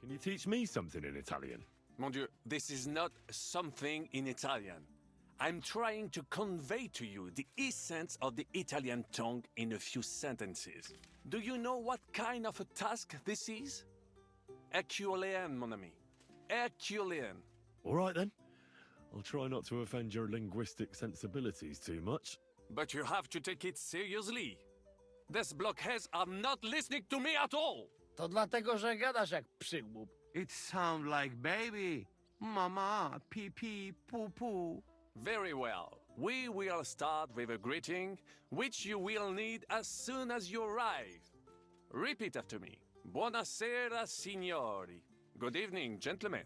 Can you teach me something in Italian? Mon Dieu, this is not something in Italian. I'm trying to convey to you the essence of the Italian tongue in a few sentences. Do you know what kind of a task this is? Herculean, mon ami. Herculean. All right then. I'll try not to offend your linguistic sensibilities too much. But you have to take it seriously. These blockheads are not listening to me at all. To dlatego, że gadasz jak przygłup. It sounds like baby. Mama, pee pee, poo poo. Very well. We will start with a greeting, which you will need as soon as you arrive. Repeat after me. Buonasera, signori. Good evening, gentlemen.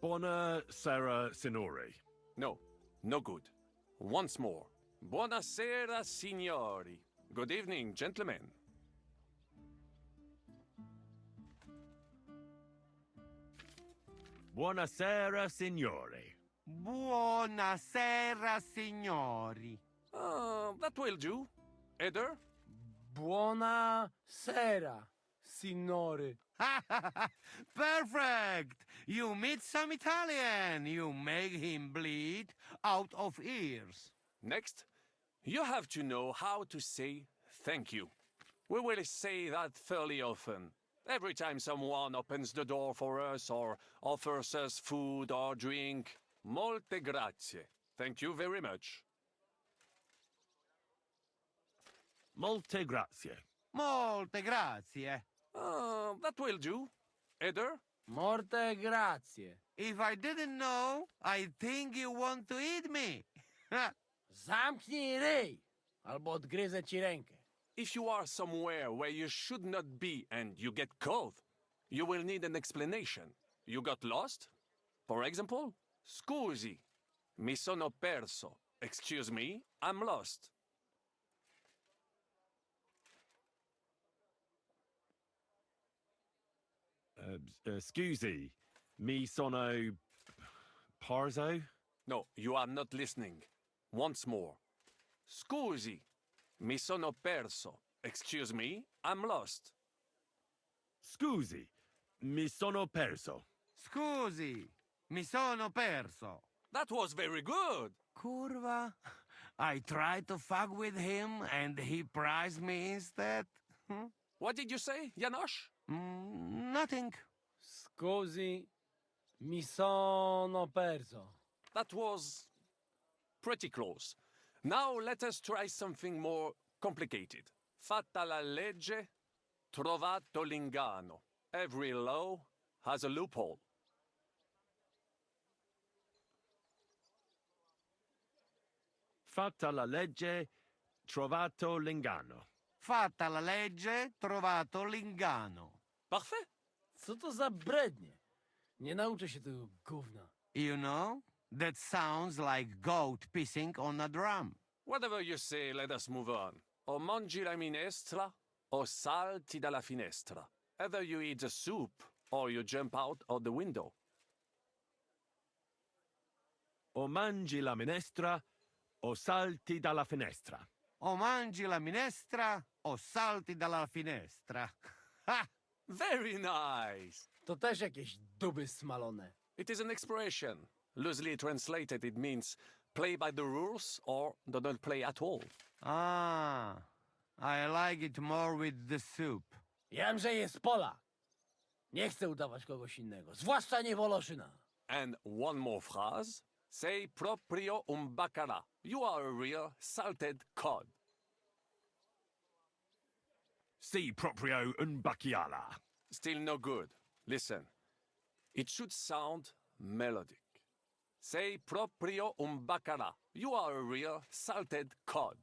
Buonasera, signori. No, no good. Once more. Buonasera, signori. Good evening, gentlemen. Buonasera, signori. Buonasera, signori. That will do. Eder? Buona sera, signori. Perfect! You meet some Italian. You make him bleed out of ears. Next, you have to know how to say thank you. We will say that fairly often. Every time someone opens the door for us or offers us food or drink. Molte grazie. Thank you very much. Molte grazie. Molte grazie. That will do. Eder? Morte grazie. If I didn't know, I think you want to eat me. Zamknij ryj, albo odgryzę ci rękę. If you are somewhere where you should not be and you get caught, you will need an explanation. You got lost? For example, scusi, mi sono perso. Excuse me, I'm lost. Scusi, mi sono parzo? No, you are not listening. Once more. Scusi, mi sono perso. Excuse me, I'm lost. Scusi, mi sono perso. Scusi, mi sono perso. That was very good. Curva. I tried to fuck with him and he prized me instead. What did you say, Janosch? Nothing. Scusi, mi sono perso. That was pretty close. Now let us try something more complicated. Fatta la legge, trovato l'inganno. Every law has a loophole. Fatta la legge, trovato l'inganno. Fatta la legge, trovato l'inganno. Parfait. Co to za brednie? Nie nauczę się tego gówna. You know, that sounds like goat pissing on a drum. Whatever you say, let us move on. O mangi la minestra, o salti dalla finestra. Either you eat the soup, or you jump out of the window. O mangi la minestra, o salti dalla finestra. O mangi la minestra, o salti dalla finestra. Ha! Very nice. To też jakieś duby smalone. It is an expression. Loosely translated, it means play by the rules or do not play at all. Ah, I like it more with the soup. Jam, że jest Polak. Nie chcę udawać kogoś innego, zwłaszcza nie Woloszyna. And one more phrase. Sei proprio un baccara. You are a real salted cod. Si proprio un bacchiala. Still no good. Listen. It should sound melodic. Sei proprio un baccara. You are a real salted cod.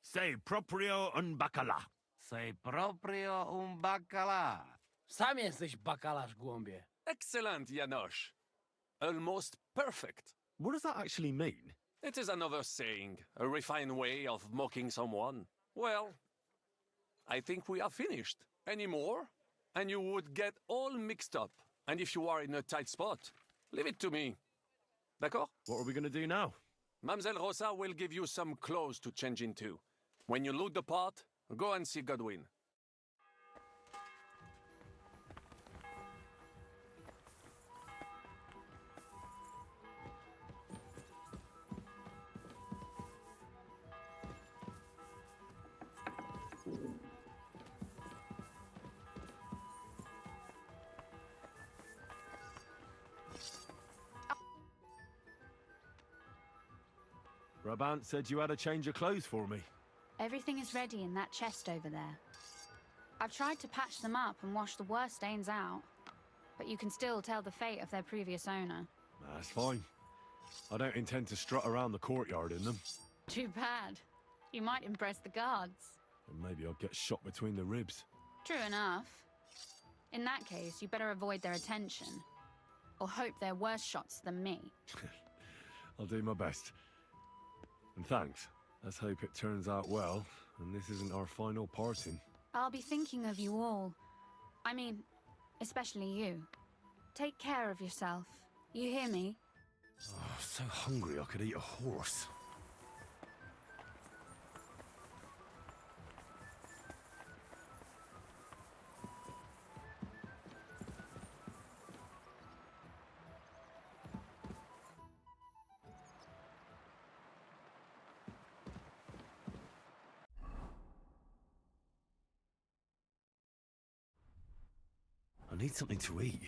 Sei proprio un baccalà. Sei proprio un baccalà. Sam jesteś bakalarz, głąbie. Excellent, Janosch. Almost perfect. What does that actually mean? It is another saying, a refined way of mocking someone. Well, I think we are finished. Any more? And you would get all mixed up. And if you are in a tight spot, leave it to me. D'accord? What are we going to do now? Mademoiselle Rosa will give you some clothes to change into. When you loot the pot, go and see Godwin. Brabant said you had a change of clothes for me. Everything is ready in that chest over there. I've tried to patch them up and wash the worst stains out, but you can still tell the fate of their previous owner. That's fine. I don't intend to strut around the courtyard in them. Too bad. You might impress the guards. And maybe I'll get shot between the ribs. True enough. In that case, you better avoid their attention. Or hope they're worse shots than me. I'll do my best. And thanks. Let's hope it turns out well, and this isn't our final parting. I'll be thinking of you all. I mean, especially you. Take care of yourself. You hear me? Oh, so hungry I could eat a horse. I need something to eat.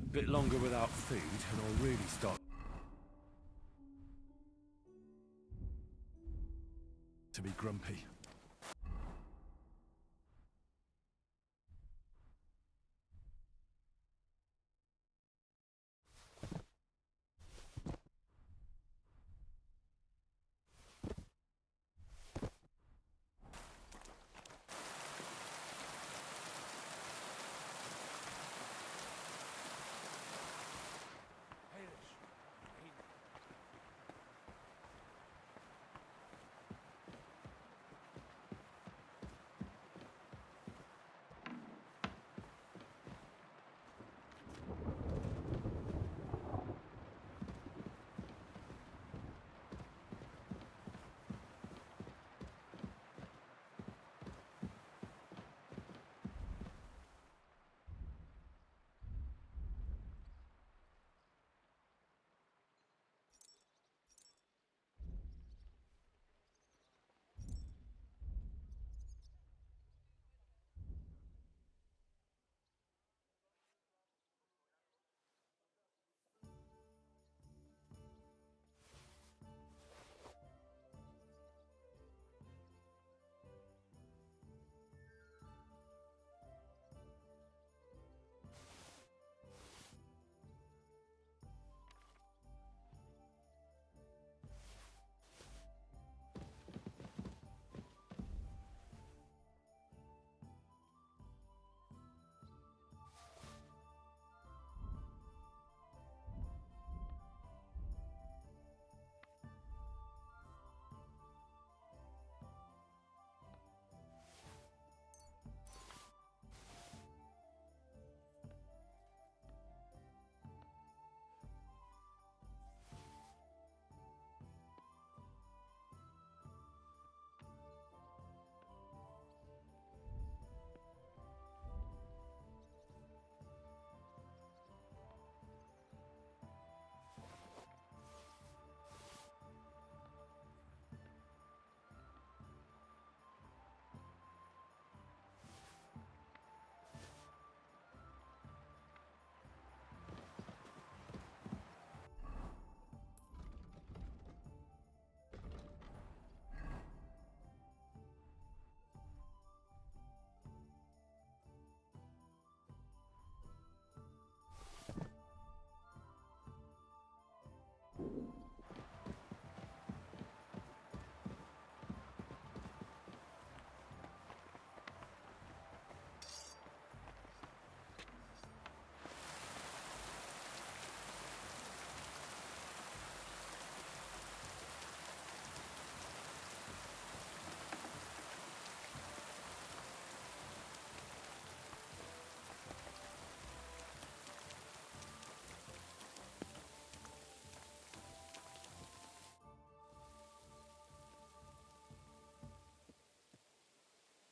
A bit longer without food, and I'll really start to be grumpy.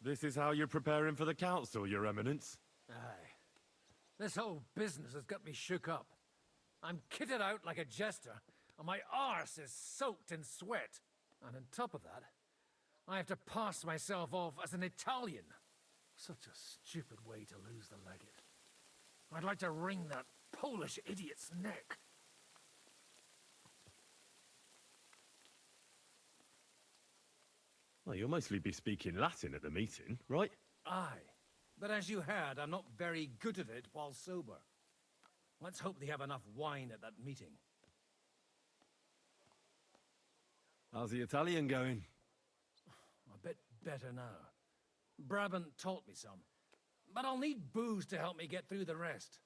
This is how you're preparing for the council, Your Eminence? Aye. This whole business has got me shook up. I'm kitted out like a jester, and my arse is soaked in sweat. And on top of that, I have to pass myself off as an Italian. Such a stupid way to lose the legate. I'd like to wring that Polish idiot's neck. Well, you'll mostly be speaking Latin at the meeting, right? Aye. But as you heard, I'm not very good at it while sober. Let's hope they have enough wine at that meeting. How's the Italian going? A bit better now. Brabant taught me some. But I'll need booze to help me get through the rest.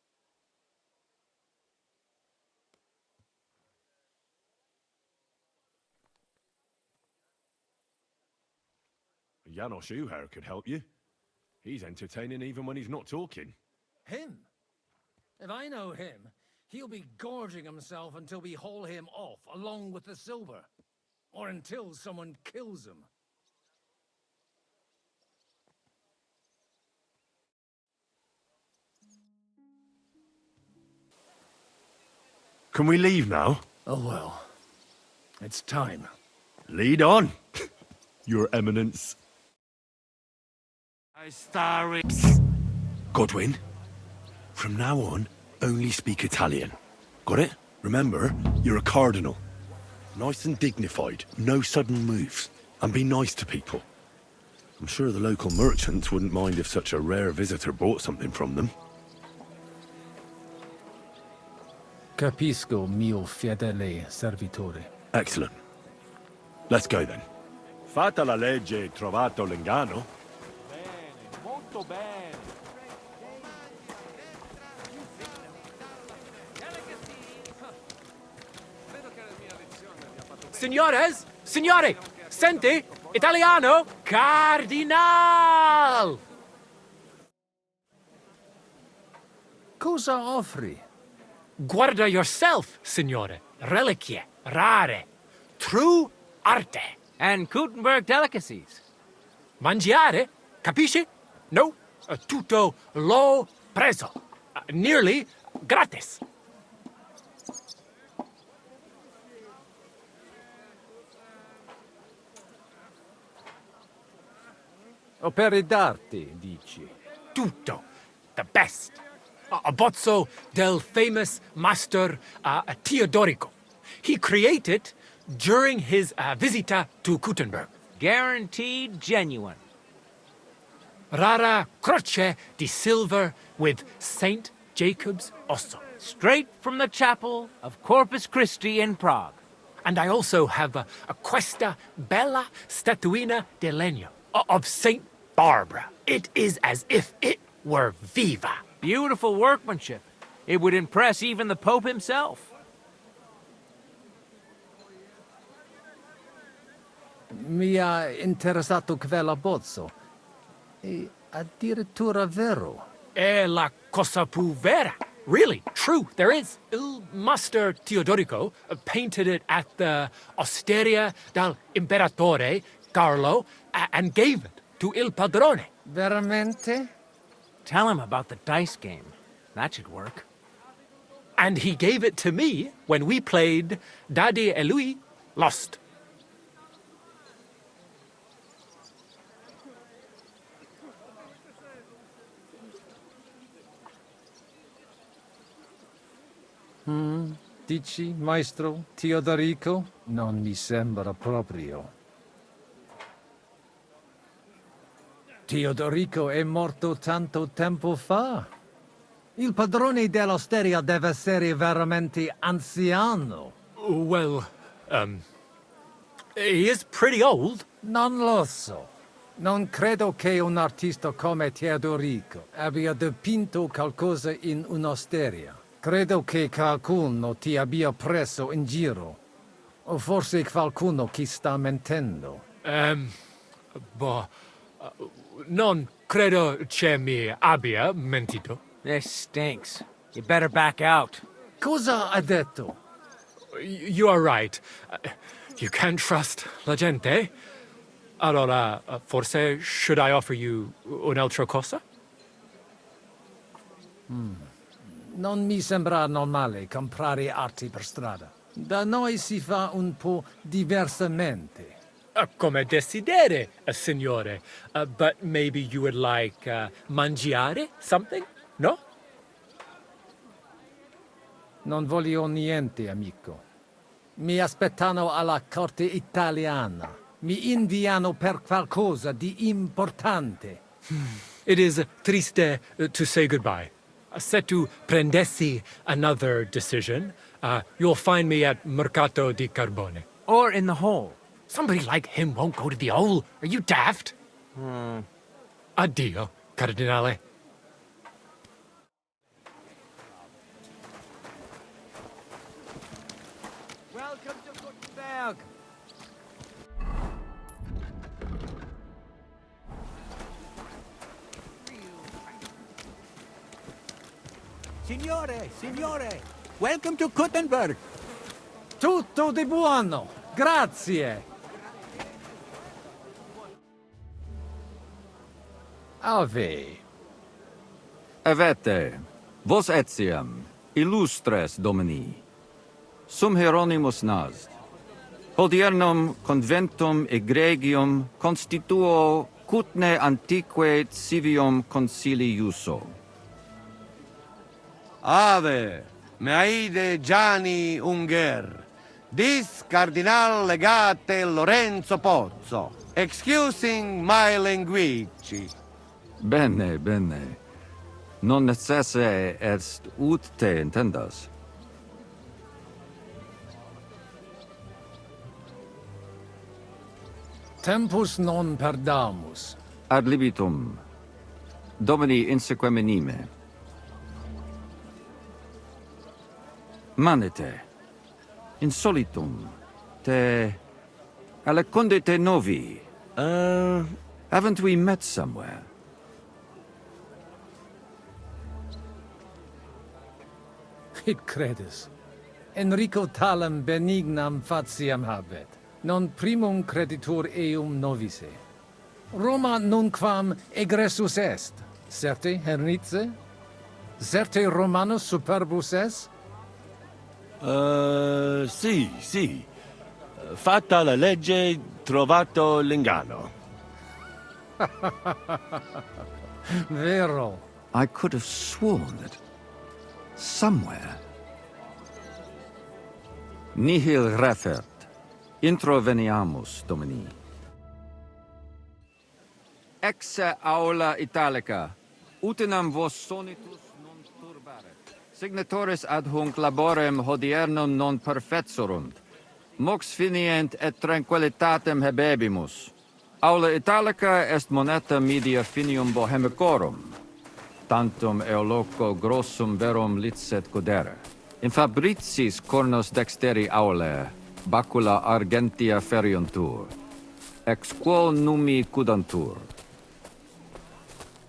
Janos Uher could help you. He's entertaining even when he's not talking. Him? If I know him, he'll be gorging himself until we haul him off, along with the silver. Or until someone kills him. Can we leave now? Oh well. It's time. Lead on, Your Eminence. I starry. Godwin, from now on, only speak Italian. Got it? Remember, you're a cardinal. Nice and dignified, no sudden moves, and be nice to people. I'm sure the local merchants wouldn't mind if such a rare visitor bought something from them. Capisco, mio fedele servitore. Excellent. Let's go then. Fatta la legge e trovato l'ingano. Bene, molto bene. Signores! Signore! Senti! Italiano! Cardinal! Cosa offri? Guarda yourself, signore. Reliquie, rare. True arte. And Kuttenberg delicacies. Mangiare? Capisci? No. Tutto lo preso. Nearly gratis. Opere d'arte, dici? Tutto. The best. A bozzo del famous master Teodorico. He created during his visita to Kuttenberg. Guaranteed genuine. Rara croce di silver with Saint Jacob's osso. Straight from the chapel of Corpus Christi in Prague. And I also have a questa bella statuina di legno of Saint Barbara. It is as if it were viva. Beautiful workmanship. It would impress even the Pope himself. Mi ha interessato quella bozzo. E addirittura vero. È la cosa più vera. Really, true, there is. Il Master Teodorico painted it at the Osteria del Imperatore Carlo and gave it to Il Padrone. Veramente? Tell him about the dice game. That should work. And he gave it to me when we played Daddy et Lui Lost. Dici, maestro Teodorico? Non mi sembra proprio. Teodorico è morto tanto tempo fa. Il padrone dell'osteria deve essere veramente anziano. Well, he is pretty old. Non lo so. Non credo che un artista come Teodorico abbia dipinto qualcosa in un'osteria. Credo che qualcuno ti abbia preso in giro. O forse qualcuno che sta mentendo. Non credo che mi abbia mentito. This stinks. You better back out. Cosa ha detto? You are right. You can't trust la gente. Allora, forse should I offer you un'altra cosa? Non mi sembra normale comprare arti per strada. Da noi si fa un po' diversamente. Come desidere, signore. But maybe you would like mangiare something? No? Non voglio niente, amico. Mi aspettano alla corte italiana. Mi inviano per qualcosa di importante. It is triste to say goodbye. Se tu prendessi another decision, you'll find me at Mercato di Carbone. Or in the hole. Somebody like him won't go to the hole. Are you daft? Addio, Cardinale. Welcome to Gutenberg. Signore, signore, welcome to Kuttenberg. Tutto di buono! Grazie! Ave. Avete, vos etiam, illustres domini, sum Hieronymus nast, hodiernum conventum egregium constituo cutne antique civium concili iuso. Ave, meaide Gianni Unger, dis Cardinal Legate Lorenzo Pozzo, excusing my language. Bene, bene. Non necesse est ut te intendas. Tempus non perdamus. Ad libitum, domini insequem inime. Manete, insolitum, te alecunde te novi. Haven't we met somewhere? Id credes. Enrico talem benignam faciam habet. Non primum creditur eum novice. Roma nunquam egressus est. Certe, Hernice? Certe Romanus superbus est? Sì. Fatta la legge, trovato l'inganno. Vero. I could have sworn that somewhere. Nihil refert. Introveniamus, Domini. Exe aula italica. Utinam vos sonitus non turbare. Signatoris ad hunc laborem hodiernum non perfetsurunt. Mox finient et tranquillitatem habebimus. Aula italica est moneta media finium bohemicorum. Tantum eoloco grossum verum licet godere. In fabricis cornos dexteri aulae, bacula argentia feriuntur. Ex quo numi cudantur.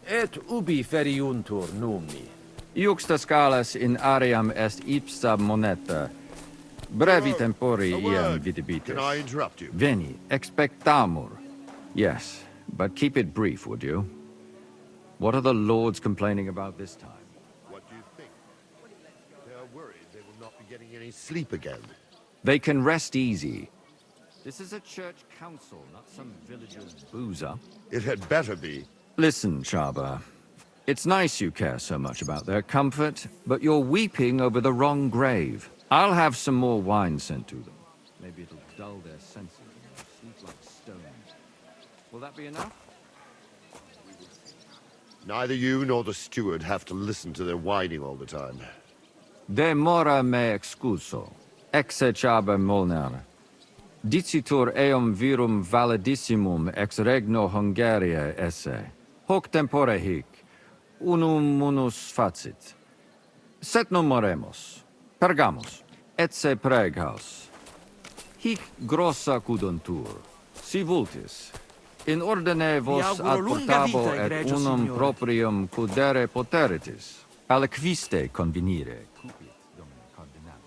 Et ubi feriuntur numi? Iuxta scalas in aream est ipsa moneta. Brevi tempori iam videbitis. Can I interrupt you? Veni, expectamur. Yes, but keep it brief, would you? What are the lords complaining about this time? What do you think? They are worried they will not be getting any sleep again. They can rest easy. This is a church council, not some villager's boozer. It had better be. Listen, Chaba. It's nice you care so much about their comfort, but you're weeping over the wrong grave. I'll have some more wine sent to them. Maybe it'll dull their senses and they'll sleep like stones. Will that be enough? Neither you nor the steward have to listen to their whining all the time. De mora me excuso. Exe Chaba Molnar. Dicitur eum virum validissimum ex regno Hungaria esse. Hoc tempore hic. Unum munus facit. Set non moremus. Pergamus. Etse preghaus. Hic grossa cuduntur. Si vultis. In ordine vos ad portabo et unum proprium cudere poteritis. Aliquiste convenire. Cupit, Domine Cardinale.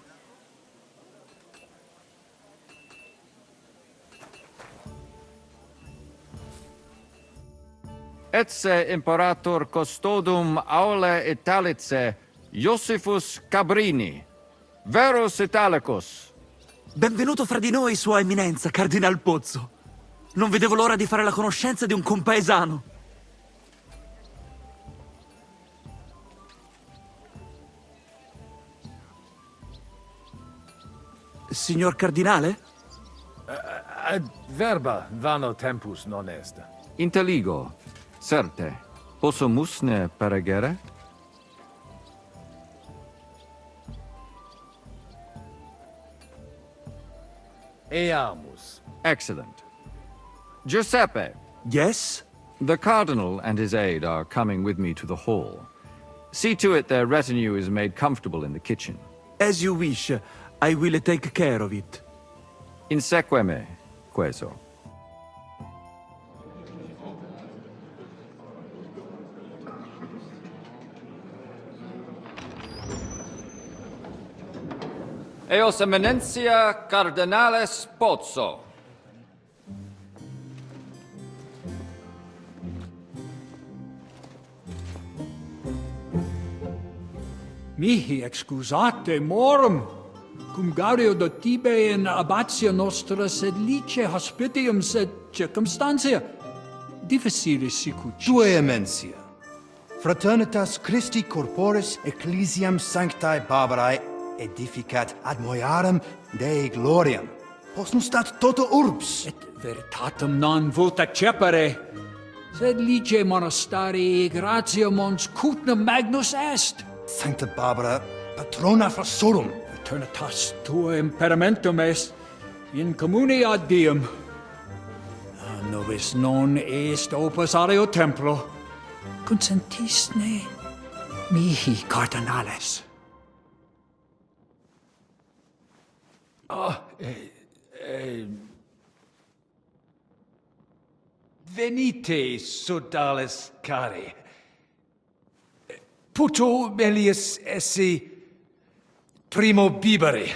Etse imperator custodum aule Italice Josephus Cabrini, veros Italicus. Benvenuto fra di noi, Sua Eminenza, Cardinal Pozzo. Non vedevo l'ora di fare la conoscenza di un compaesano. Signor Cardinale? Verba vano tempus non est. Inteligo, certe. Possumus ne peregere? Eamus. Excellent. Giuseppe, Yes? the Cardinal and his aide are coming with me to the hall. See to it their retinue is made comfortable in the kitchen. As you wish. I will take care of it. Inseque me, queso. Eos Eminentia Cardinales Pozzo. Mihi excusate morum, cum gaudio do tibe in abatia nostra sed lice hospitium sed circumstantia difficilis sicucis. Tue emensia. Fraternitas Christi corporis ecclesiam sanctae Barbarae edificat ad moiarem Dei gloriam. Posnustat toto urbs. Et veritatem non vult accepere, sed lice monastarii gratia mons Kutná magnus est. Sancta Barbara, patrona frassorum. Eternitas tua imperamentum est in communi ad diem. Nobis non est opus areo templo. Consentisne mihi cardinales. Venite, sodales cari. Puto melius esse primo bibere.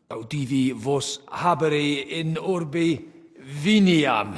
Audivi vos habere in urbe viniam.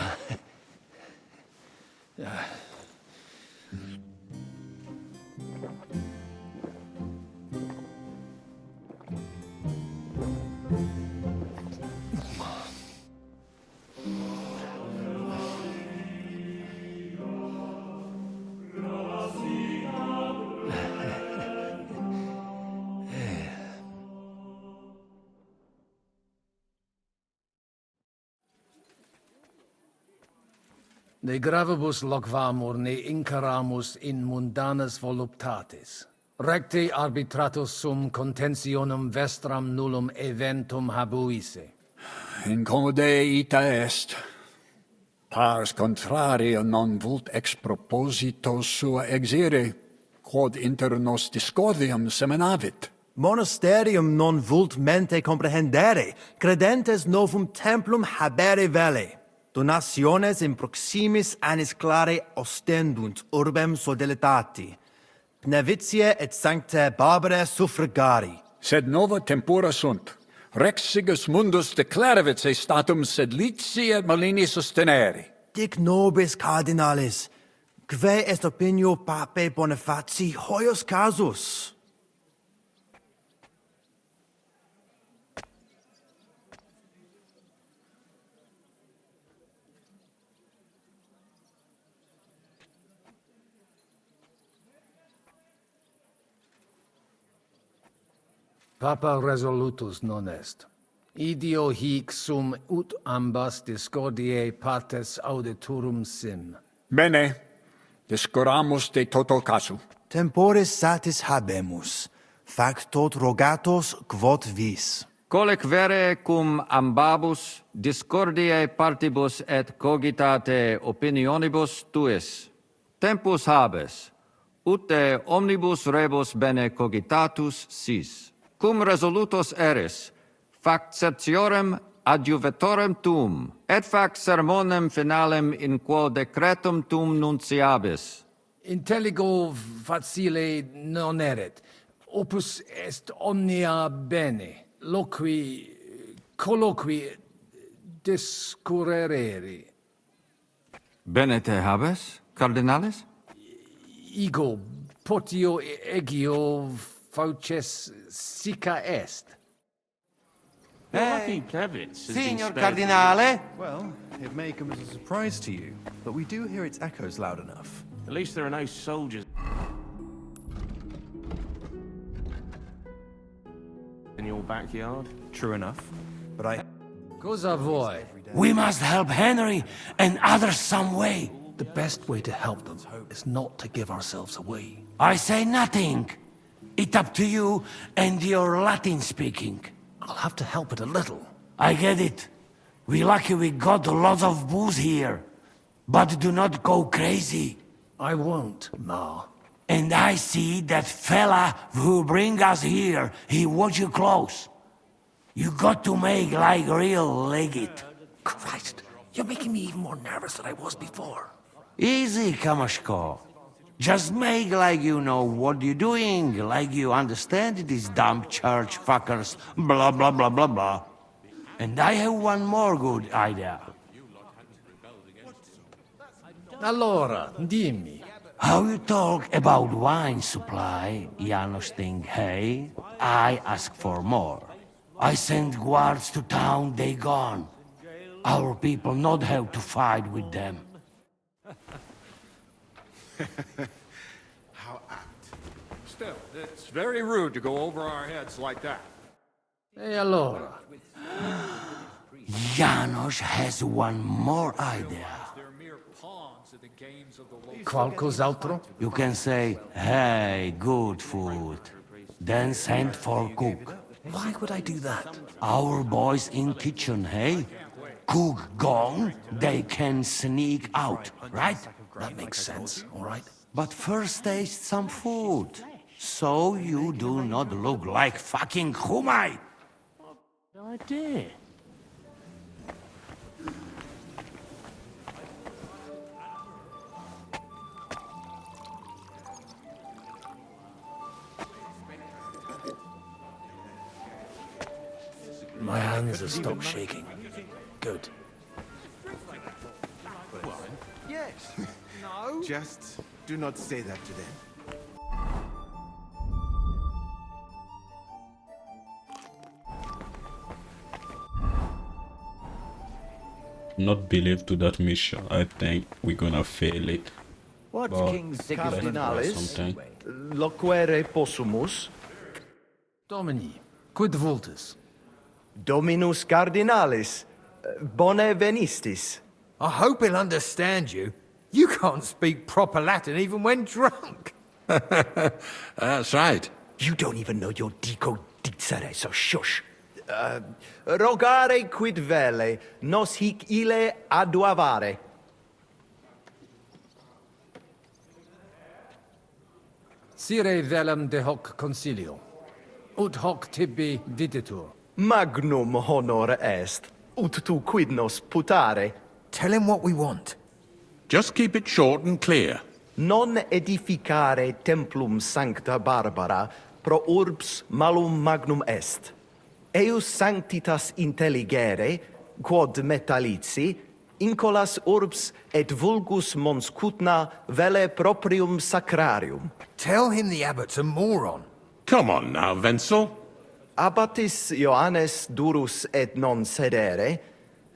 Ne gravibus loquamur ne incaramus in mundanas voluptatis. Recte arbitratus sum contentionum vestram nullum eventum habuisse. Incommode ita est. Pars contrario non vult ex proposito sua exire, quod inter nos discordium seminavit. Monasterium non vult mente comprehendere, credentes novum templum habere vele. Donationes in proximis annis clare ostendunt urbem sodelitati. Pnevitiae et sanctae Barbarae suffragari. Sed nova tempora sunt. Rex sigus mundus declaravit se statum sed lici et malini sostenere. Dic nobis cardinalis, kve est opinio pape Bonifaci hoius casus? Papa resolutus non est. Idio hic sum ut ambas discordiae partes auditorum sim. Bene, discoramus de toto casu. Temporis satis habemus, factot rogatos quod vis. Colec vere cum ambabus discordiae partibus et cogitate opinionibus tuis. Tempus habes, ut de omnibus rebus bene cogitatus sis. Cum resolutos eris, fac certiorem adjuvetorem tuum, et fac sermonem finalem in quo decretum tuum nunciabis. Intelligo facile non erit. Opus est omnia bene. Colloqui discurrere. Bene te habes, cardinalis? Ego potio egio fauces sica est. Hey, Signor Cardinale. Well, it may come as a surprise to you, but we do hear its echoes loud enough. At least there are no soldiers in your backyard. True enough, but I... Cosa vuoi? We must help Henry and others some way. The best way to help them is not to give ourselves away. I say nothing. It's up to you and your Latin speaking. I'll have to help it a little. I get it. We lucky we got lots of booze here. But do not go crazy. I won't, Ma. And I see that fella who bring us here. He watch you close. You got to make like real legit. Christ, you're making me even more nervous than I was before. Easy, Kamashko. Just make like you know what you're doing, like you understand these dumb church fuckers, blah blah blah blah blah. And I have one more good idea. Allora, dimmi. How you talk about wine supply, Janos think, hey? I ask for more. I send guards to town, they gone. Our people not have to fight with them. How apt. Still, it's very rude to go over our heads like that. E allora? Janos has one more idea. Qualcos'altro? You can say, hey, good food. Then send for cook. Why would I do that? Our boys in kitchen, hey? Cook gone, they can sneak out, right? That makes sense, all right? But first taste some food. So you do not look like fucking Humai. Idea. My hands have stopped shaking. Good. Yes. No? Just do not say that to them. Not believe to that mission. I think we're gonna fail it. What But King's let's try Cardinalis? something. Loquere possumus? Domini, quid vultus? Dominus Cardinalis. Bone venistis. I hope he'll understand you. You can't speak proper Latin even when drunk. That's right. You don't even know your dico dicere, so shush. Rogare quid vele, nos hic ile aduavare. Sire velum de hoc concilio. Ut hoc tibi videtur. Magnum honor est, ut tu quid nos putare. Tell him what we want. Just keep it short and clear. Non edificare templum sancta Barbara pro urbs malum magnum est. Eius sanctitas intelligere, quod metallici, incolas urbs et vulgus mons Kutná vele proprium sacrarium. Tell him the abbot's a moron. Come on now, Wenzel. Abbatis Ioannes durus et non sedere,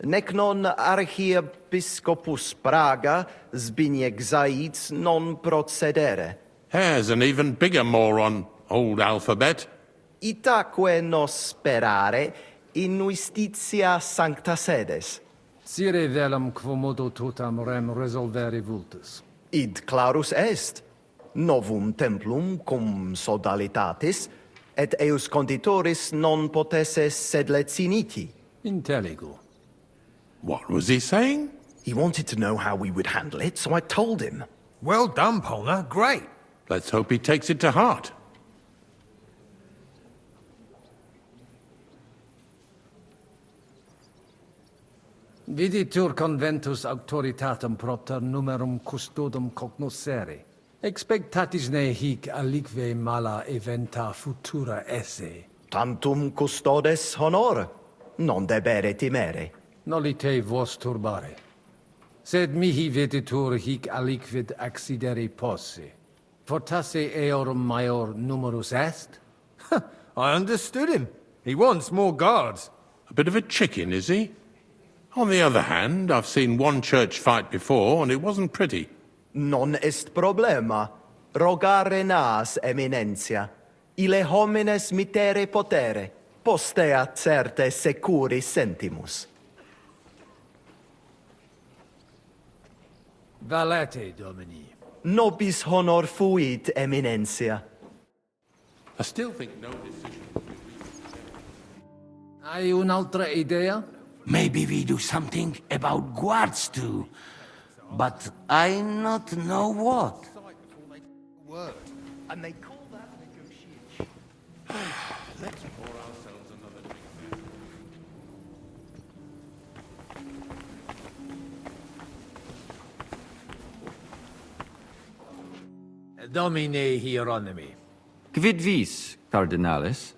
nec non archiepiscopus Praga Zbigniew Zaitz non procedere. Here's an even bigger moron, old alphabet. Itaque nos sperare in justitia sancta sedes. Sire velum quomodo totam rem resolvere vultus. Id clarus est. Novum templum cum sodalitatis, et eius conditoris non potesse sed leciniti. Intelligo. What was he saying? He wanted to know how we would handle it, so I told him. Well done, Polna. Great. Let's hope he takes it to heart. Viditur conventus auctoritatem propter numerum custodum cognoscere. Expectatis ne hic alique mala eventa futura esse. Tantum custodes honor, non debere timere. Nolite vos turbare. Sed mihi videtur hic aliquid accidere posse. Fortasse eorum maior numerus est? I understood him. He wants more guards. A bit of a chicken, is he? On the other hand, I've seen one church fight before, and it wasn't pretty. Non est problema. Rogare nas, eminencia. Ile homines mittere potere. Postea certe securi sentimus. Valete, Domini. Nobis honor fuit, eminencia. I still think no decision will be Hai un'altra idea? Maybe we do something about guards too. But I not know what. Word. And they call that negotiation. Let's pour ourselves another drink. Domine Hieronymi. Quid vis, Cardinalis?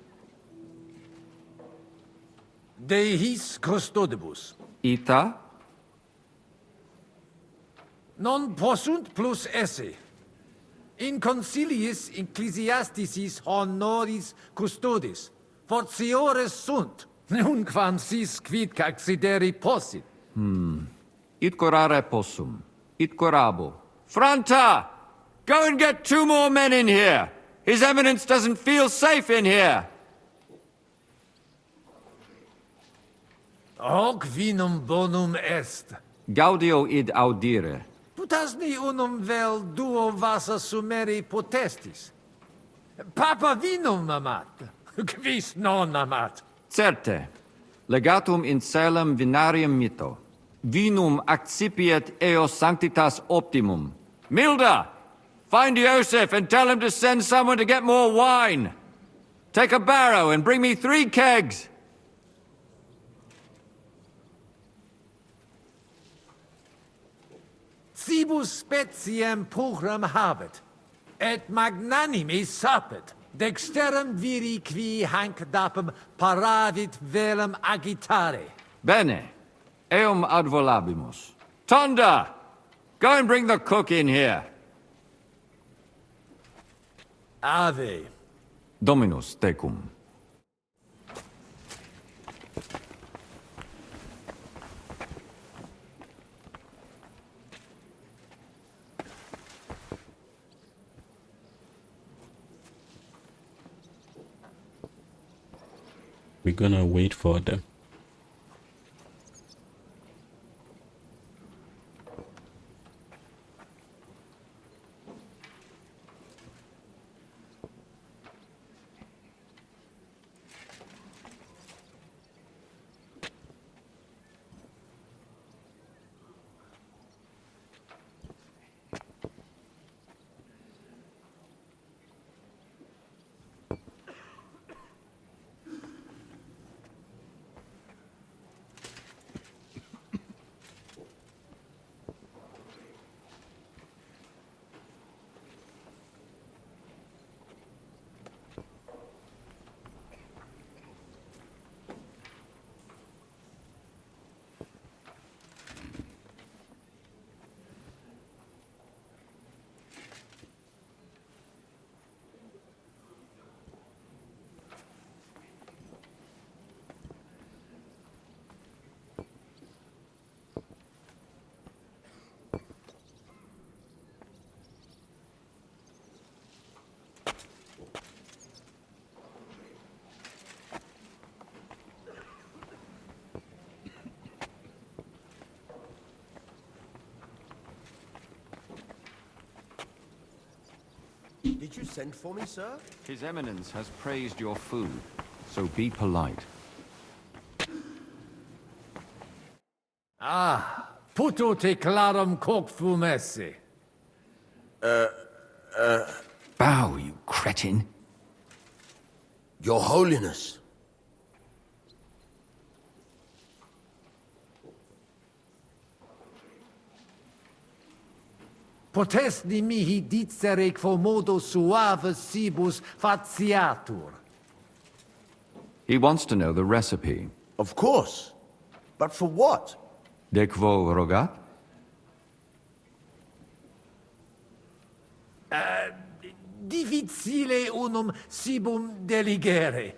De his custodibus. Ita? Non possunt plus esse. In conciliis ecclesiasticis honoris custodis. Fortiores sunt. Nunquam sis quid accideri possit. It corare possum. It corabo. Franta! Go and get 2 more men in here! His Eminence doesn't feel safe in here! Hoc vinum bonum est. Gaudio id audire. Putasni unum vel duo vasa sumeri potestis. Papa vinum amat. Quis non amat. Certe. Legatum in celem vinarium mito. Vinum accipiet eos sanctitas optimum. Milda! Find Joseph and tell him to send someone to get more wine. Take a barrow and bring me 3 kegs. Cibus speciem puram habet, et magnanimi sapet, dexterum viri qui hanc dapem paravit velum agitare. Bene. Eum ad volabimus. Tonda! Go and bring the cook in here. Ave. Dominus tecum. We're gonna wait for them. Did you send for me, sir? His Eminence has praised your food, so be polite. Ah, puto te clarum coq fumesse. Bow, you cretin. Your Holiness. Potesni mihi dicere quo modo suave cibus faciatur. He wants to know the recipe. Of course. But for what? De quo rogat? Difficile unum sibum deligere.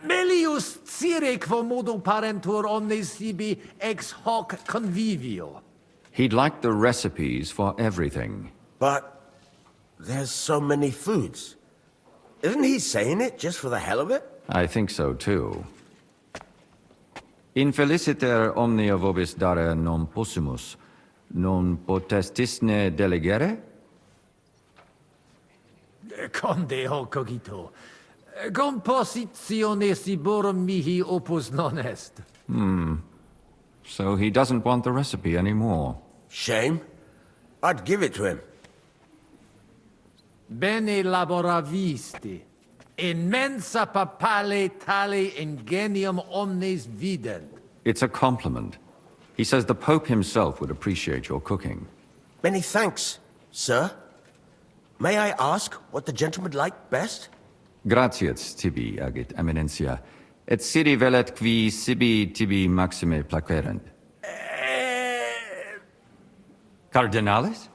Melius cire quomodo parentur omnes sibi ex hoc convivio. He'd like the recipes for everything. But there's so many foods. Isn't he saying it just for the hell of it? I think so too. Infeliciter omnia vobis dare non possumus, non potestisne delegere? Conde ho cogito. Compositione siborum mihi opus non est. So he doesn't want the recipe anymore. Shame. I'd give it to him. Bene laboravisti. In mensa papale tale ingenium omnes vident. It's a compliment. He says the Pope himself would appreciate your cooking. Many thanks, sir. May I ask what the gentleman liked best? Gratias tibi, agit eminentia, et sidi velet qui sibi tibi maxime placerent. Cardinalis?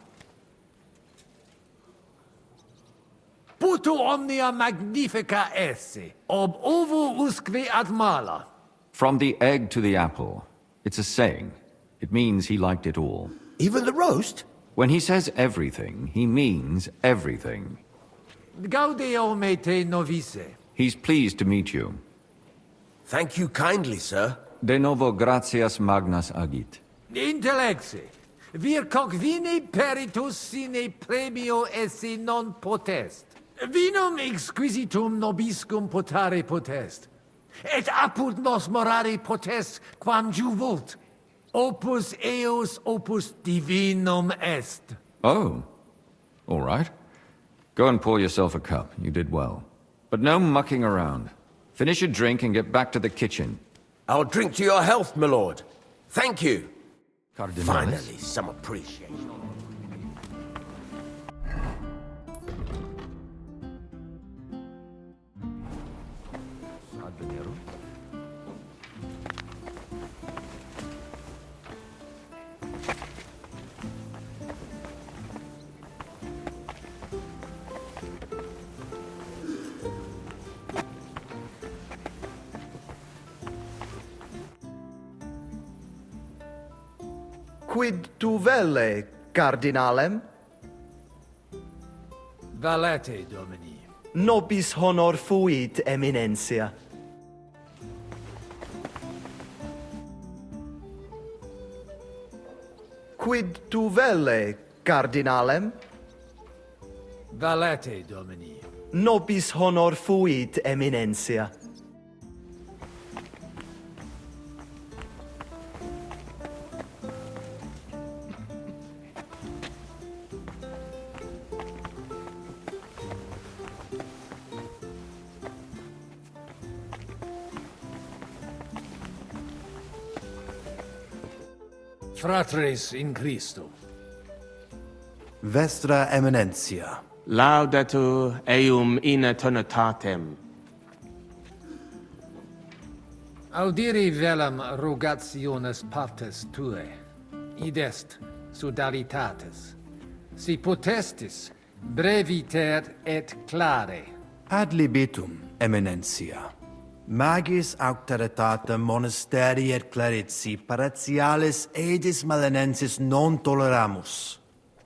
Puto omnia magnifica esse, ob ovo usque ad mala. From the egg to the apple. It's a saying. It means he liked it all. Even the roast? When he says everything, he means everything. Gaudeo me te novice. He's pleased to meet you. Thank you kindly, sir. De novo gratias magnas agit. Intellexe. Vir convini peritus sine premio esse non potest. Vinum exquisitum nobiscum potare potest. Et apud nos morare potest quam juvult. Opus eos opus divinum est. Oh. All right. Go and pour yourself a cup. You did well. But no mucking around. Finish your drink and get back to the kitchen. I'll drink to your health, my lord. Thank you. Cardinalis? Finally, some appreciation. Quid tu velle, cardinalem? Valete, Domini. Nobis honor fuit, eminentia. Quid tu velle, cardinalem? Valete, Domini. Nobis honor fuit, eminentia. Fratres in Christo. Vestra Eminentia. Laudetur eum in eternitatem. Audiri velam rogationes partes tue. Id est sodalitates. Si potestis breviter et clare. Ad libitum, Eminentia. Magis auctoritatem monasterii et clerici paratialis edis malenensis non toleramus.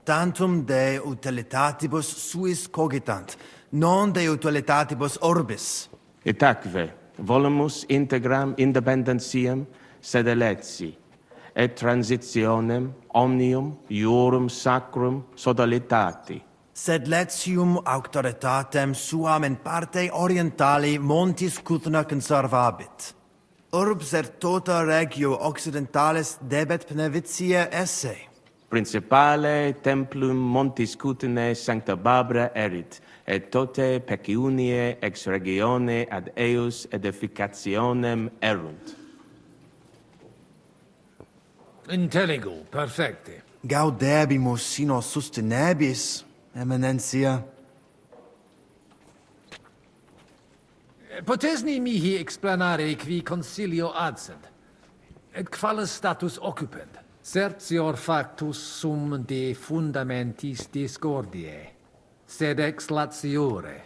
Tantum de utilitatibus suis cogitant, non de utilitatibus orbis. Itaque volumus integram independentiam sed eletsi, et transitionem omnium iorum sacrum sodalitati. Sed letium auctoritatem suam in parte orientali montis Kutná conservabit. Urbs et tota regio occidentalis debet pnevitia esse. Principale templum montis Kutnae sancta Barbara erit, et tote peciunie ex regione ad eus edificationem erunt. Intelligo, perfecte. Gaudebimus sino sustenebis, Eminentia. Potesni mihi explanare qui consilio adsent, et qualis status occupent. Certior factus sum de fundamentis discordiae. sed ex latiore,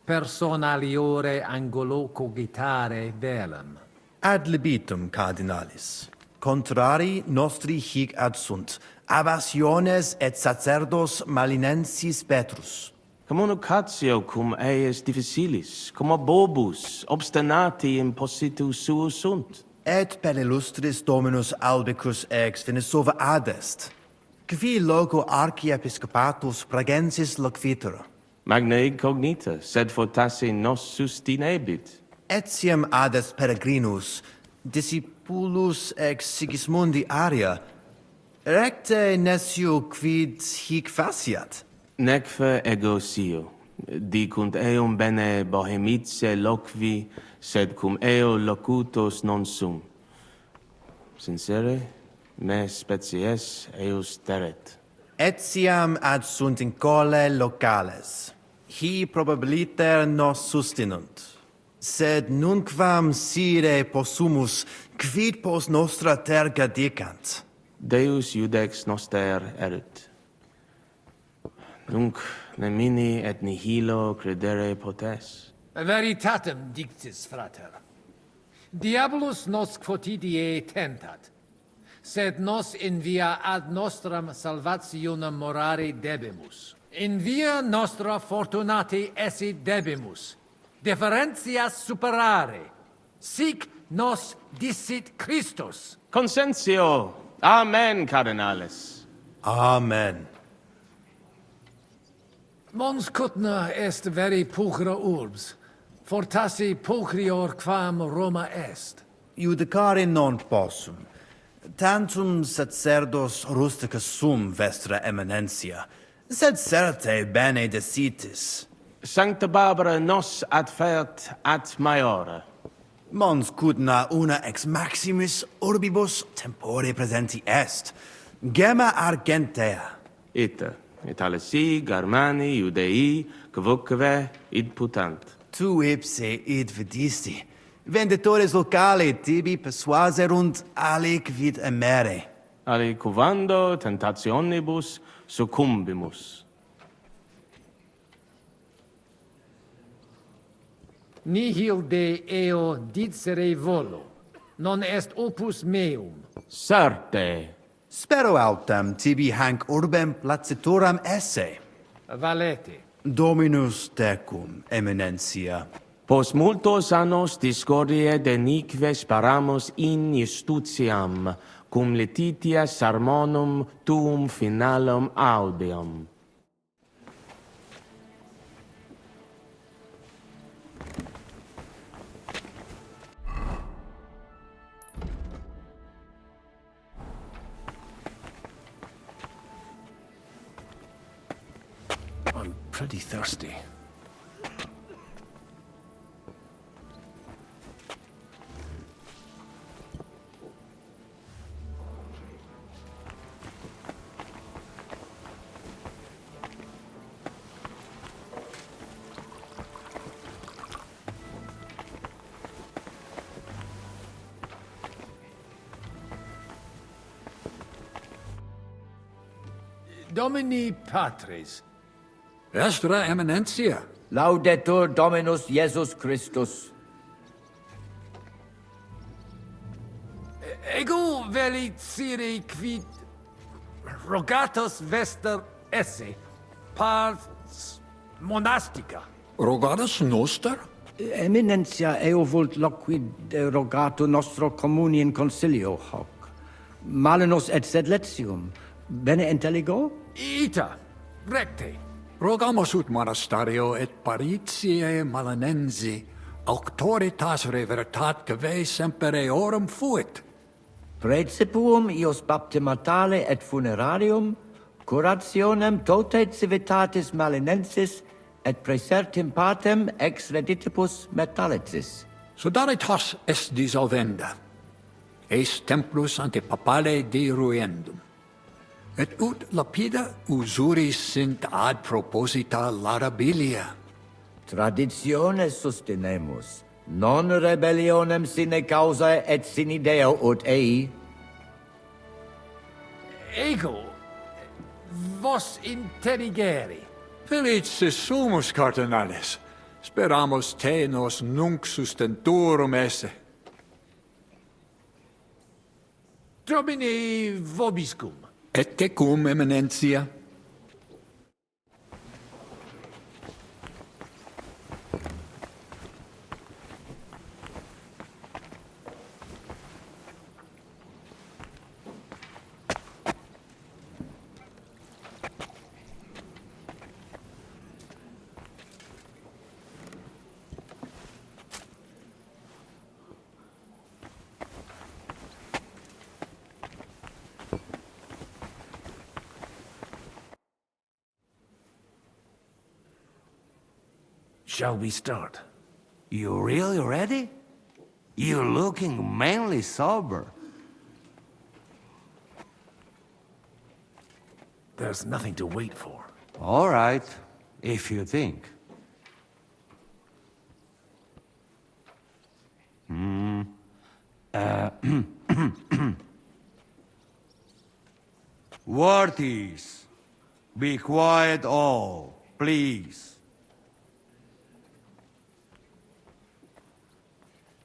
personaliore angolo cogitare velum. Ad libitum, cardinalis. Contrari nostri hic adsunt, abasiones et sacerdos malinensis Petrus. Communicatio cum eius difficilis, cum bobus, obstinati impositus suus sunt. Et per illustris Dominus albicus ex Venesova adest, qui loco archiepiscopatus pragensis loquitur. Magna incognita, sed fortasse nos sustinebit. Etiam adest peregrinus, discipulus ex Sigismundi aria, recte nescio quid hic faciat. Necfe ego sio, dicunt eum bene bohemice loqui, sed cum eo locutos non sum. Sincere, me species eus teret. Etiam adsunt in cole locales. Hi probabiliter nos sustinunt. Sed nunquam sire possumus, quid pos nostra terga dicant. Deus iudex noster erit. Nunc nemini et nihilo credere potes. Veritatem dictis, frater. Diabolus nos quotidie tentat, sed nos in via ad nostram salvationem morare debimus. In via nostra fortunati esse debimus, differentias superare. Sic nos dicit Christus. Consentio. Amen, cardinales. Amen. Mons Kutná est veri pulchra urbs, fortasse pulchrior quam Roma est. Judicare non possum. Tantum sacerdos rusticus sum vestra eminentia, sed certe bene decitis. Sancta Barbara nos adfert ad maiore. Mons Kutná una ex maximis urbibus tempore presenti est, gemma argentea. Ita, Italisi, Germani, Judei, quoque id putant. Tu ipse id vidisti. Venditores locali tibi persuaserunt aliquid emere. Aliquando tentationibus succumbimus. Nihil de eo dicere volo, non est opus meum. Certe. Spero autem tibi hanc urbem placitoram esse. Valete. Dominus tecum, eminentia. Pos multos annos discordie denique sparamus in justitiam, cum letitia sermonum tuum finalum audeum. I'm pretty thirsty. Domini Patris. Vestra Eminentia. Laudetur Dominus Jesus Christus. Ego velicire quid rogatus vester esse, pars monastica. Rogatus noster? Eminentia eo vult loquid rogato nostro communi in concilio hoc. Malinus et sedletium. Bene intelligo? Ita, recte. Rogamus ut monastario et paritiae malanensi, auctoritas revertat que semper eorum fuit. Praecipuum ios baptimatale et funerarium, curationem tote civitatis malinensis, et praesertim patem ex reditibus metallicis. Sodalitas est dissolvenda. Eis templus ante papale deruendum. Et ut lapida usuris sint ad proposita larabilia. Traditiones sustinemus, non rebellionem sine causa et sine Deo ut ei. Ego, vos intelligere. Felices sumus, cardinales. Speramos te nos nunc sustentorum esse. Domini vobiscum. Et tecum, eminentia. Shall we start? You really ready? You're looking mainly sober. There's nothing to wait for. All right, if you think. Worthies, be quiet all, please.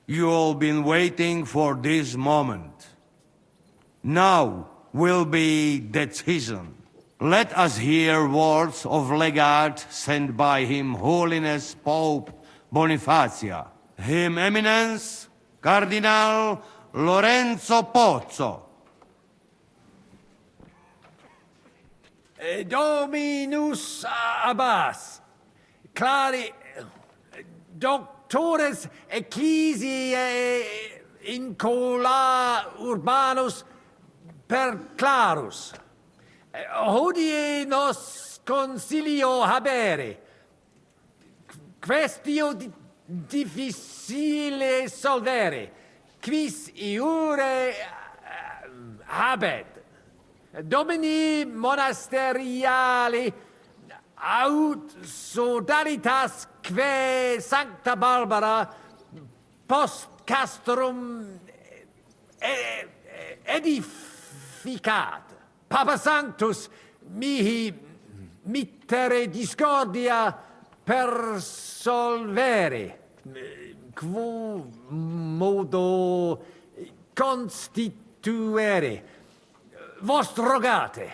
You all been waiting for this moment. Now will be decision. Let us hear words of legate sent by Him Holiness Pope Bonifacia, Him Eminence Cardinal Lorenzo Pozzo. Dominus Abbas, clari doctores ecclesiae incola urbanus per clarus. Hodie nos consilio habere. Questio difficile solvere. Quis iure habet. Domini monasteriali aut sodalitas que Sancta Barbara post castrum edificat. Papa Sanctus mihi mittere discordia per solvere. Quo modo constituere. Vos rogate.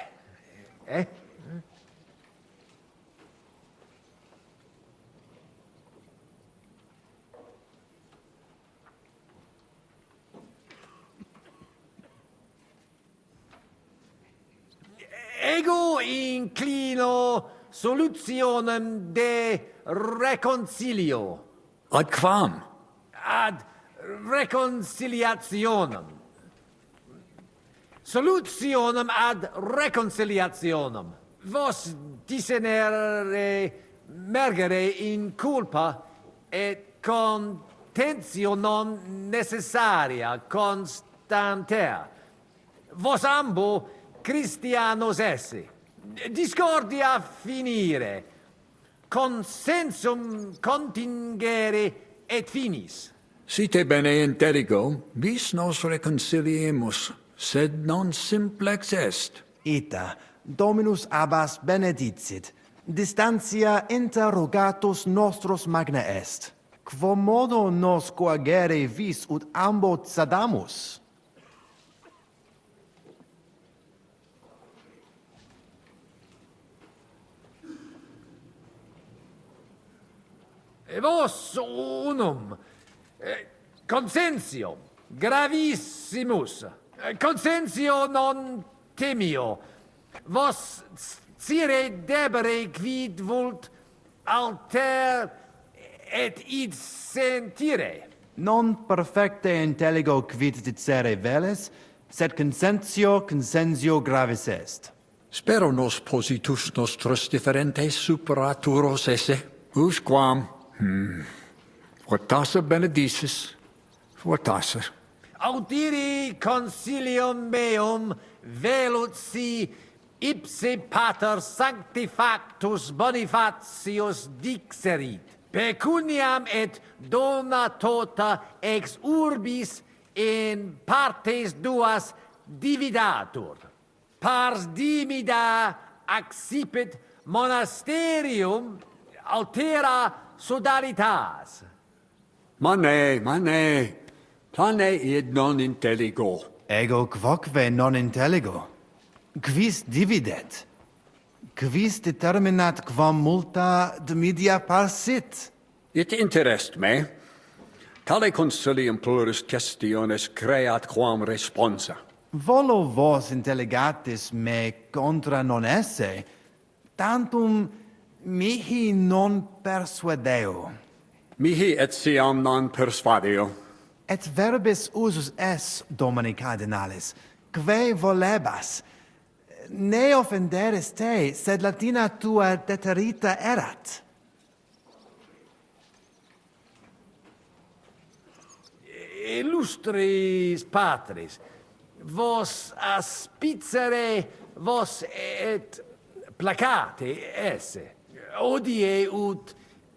Ego inclino solutionem de reconcilio. Ad quam? Ad reconciliationem. Solutionem ad reconciliationem. Vos discernere mergere in culpa et contentio non necessaria constanter. Vos ambo Christianos esse. Discordia finire. Consensum contingere et finis. Si te bene intelligo, vis nos reconciliemus, sed non simplex est. Ita, Dominus Abbas benedicit. Distantia interrogatus nostros magna est. Quo modo nos coagere vis ut ambo sadamus? E vos unum, consensio, gravissimus, consensio non temio, vos sire debere quid vult alter et id sentire. Non perfecte intelligo quid dicere veles, sed consensio gravis est. Spero nos positus nostros differentes superaturos esse, usquam. Fortasse benedicis, fortasse. Audiri consilium meum velut si ipse pater sanctifactus Bonifatius dixerit. Pecuniam et dona tota ex urbis in partes duas dividatur. Pars dimida accipit monasterium altera sodalitas. Mane, plane id non intelligo. Ego quoque non intelligo. Quis dividet? Quis determinat quam multa de media parsit? It interest me. Tale consilium plurus questiones creat quam responsa. Volo vos intelligatis me contra non esse, tantum mihi non persuadeo. Mihi etiam non persuadio. Et verbis usus es, Domini Cardinalis, quae volebas. Ne offenderis te, sed Latina tua deterita erat. Illustris patris, vos aspicere vos et placate esse, odie ut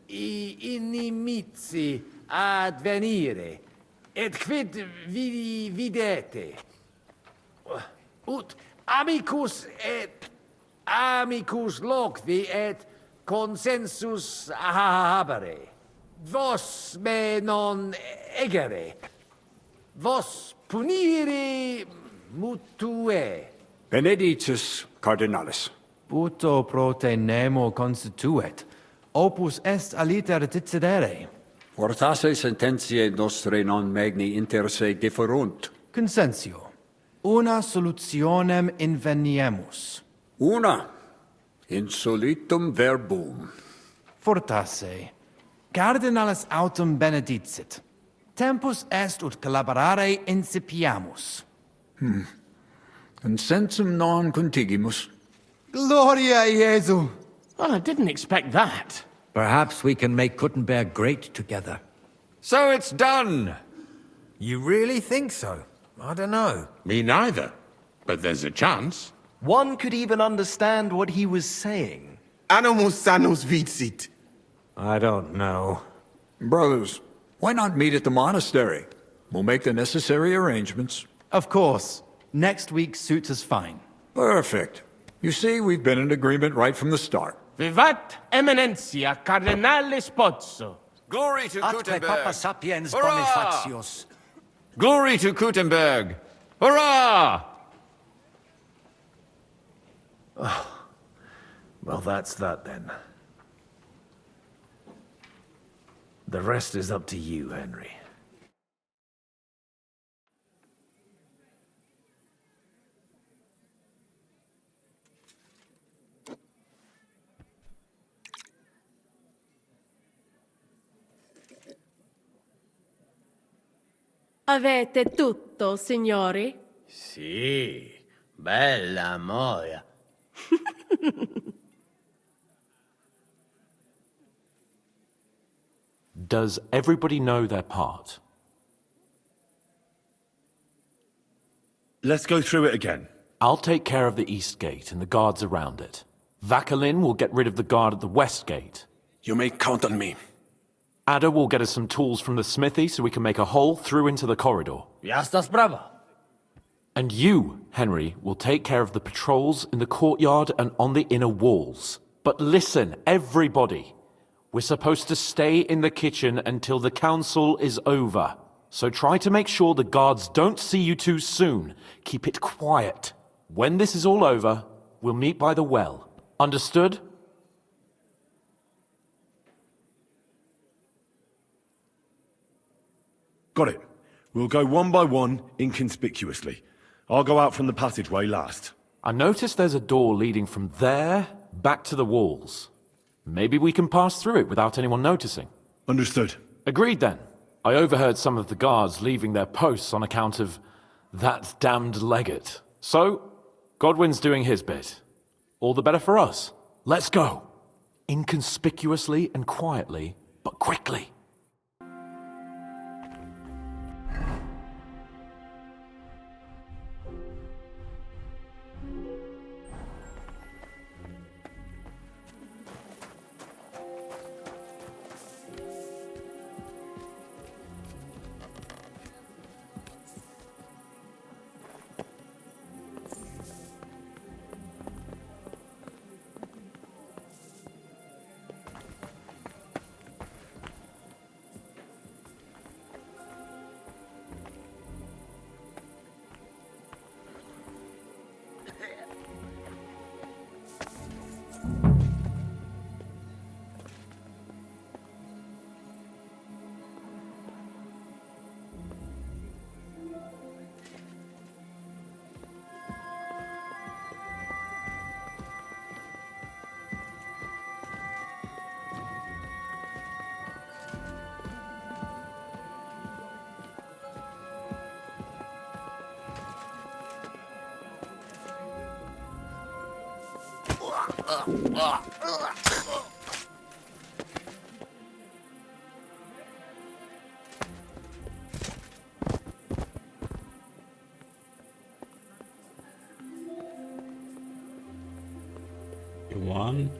inimici advenire, et quid videte, ut amicus loqui et consensus habere, vos me non egere, vos punire mutue. Benedictus cardinalis. Puto pro te nemo constituet, opus est aliter decidere. Fortasse sententiae nostre non magni inter se deferunt. Consensio. Una solutionem inveniemus. Una. Insolitum verbum. Fortasse. Cardinalis autem benedicit. Tempus est ut collaborare incipiamus. Consensum non contigimus. Gloria Jesu! Well, I didn't expect that. Perhaps we can make Kuttenberg great together. So it's done! You really think so? I don't know. Me neither. But there's a chance. One could even understand what he was saying. Animus sanus vicit. I don't know. Brothers, why not meet at the monastery? We'll make the necessary arrangements. Of course. Next week suits us fine. Perfect. You see, we've been in agreement right from the start. Vivat Eminentia Cardinalis Pozzo. Glory to Atque Kuttenberg! Papa Sapiens Hurrah! Bonifatius. Glory to Kuttenberg! Hurrah! Well, that's that then. The rest is up to you, Henry. Avete tutto, signori? Sì, bella moia. Does everybody know their part? Let's go through it again. I'll take care of the east gate and the guards around it. Vakalin will get rid of the guard at the west gate. You may count on me. Ada will get us some tools from the smithy so we can make a hole through into the corridor. Ya estás brava. And you, Henry, will take care of the patrols in the courtyard and on the inner walls. But listen, everybody. We're supposed to stay in the kitchen until the council is over. So try to make sure the guards don't see you too soon. Keep it quiet. When this is all over, we'll meet by the well. Understood? Got it. We'll go one by one, inconspicuously. I'll go out from the passageway last. I noticed there's a door leading from there back to the walls. Maybe we can pass through it without anyone noticing. Understood. Agreed then. I overheard some of the guards leaving their posts on account of that damned legate. So, Godwin's doing his bit. All the better for us. Let's go. Inconspicuously and quietly, but quickly. One.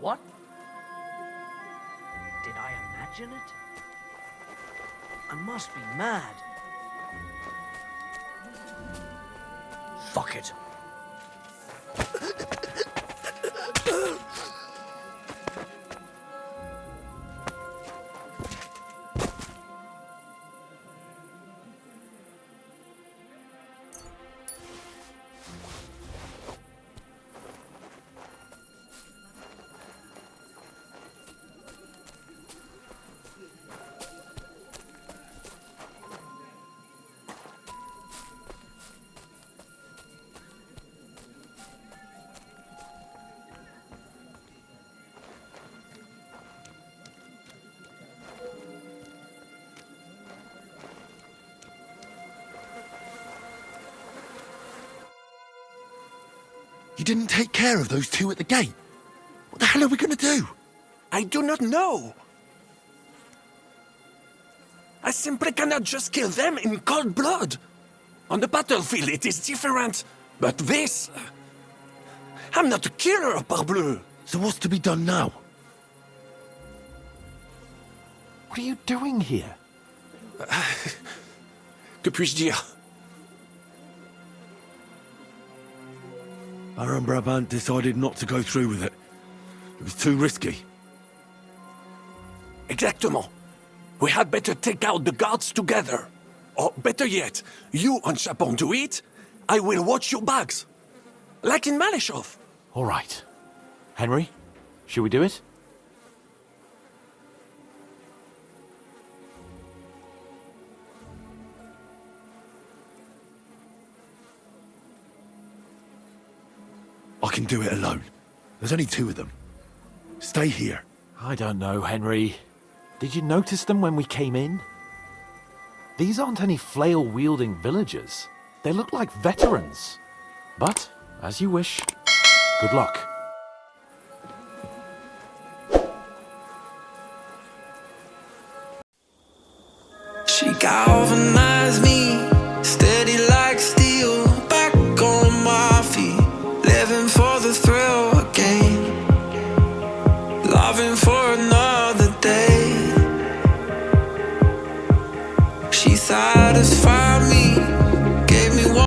What? Did I imagine it? I must be mad. Fuck it. You didn't take care of those two at the gate. What the hell are we going to do? I do not know. I simply cannot just kill them in cold blood. On the battlefield it is different, but this... I'm not a killer, parbleu. So what's to be done now? What are you doing here? Que puis-je dire? Baron Brabant decided not to go through with it. It was too risky. Exactement. We had better take out the guards together. Or better yet, you and Chapon do it, I will watch your bags. Like in Malishov. All right. Henry, should we do it? I can do it alone. There's only two of them. Stay here. I don't know, Henry. Did you notice them when we came in? These aren't any flail-wielding villagers. They look like veterans. But, as you wish. Good luck. She galvanized me, steady like steel, back on my feet, living for the thrill again, loving for another day. She satisfied me.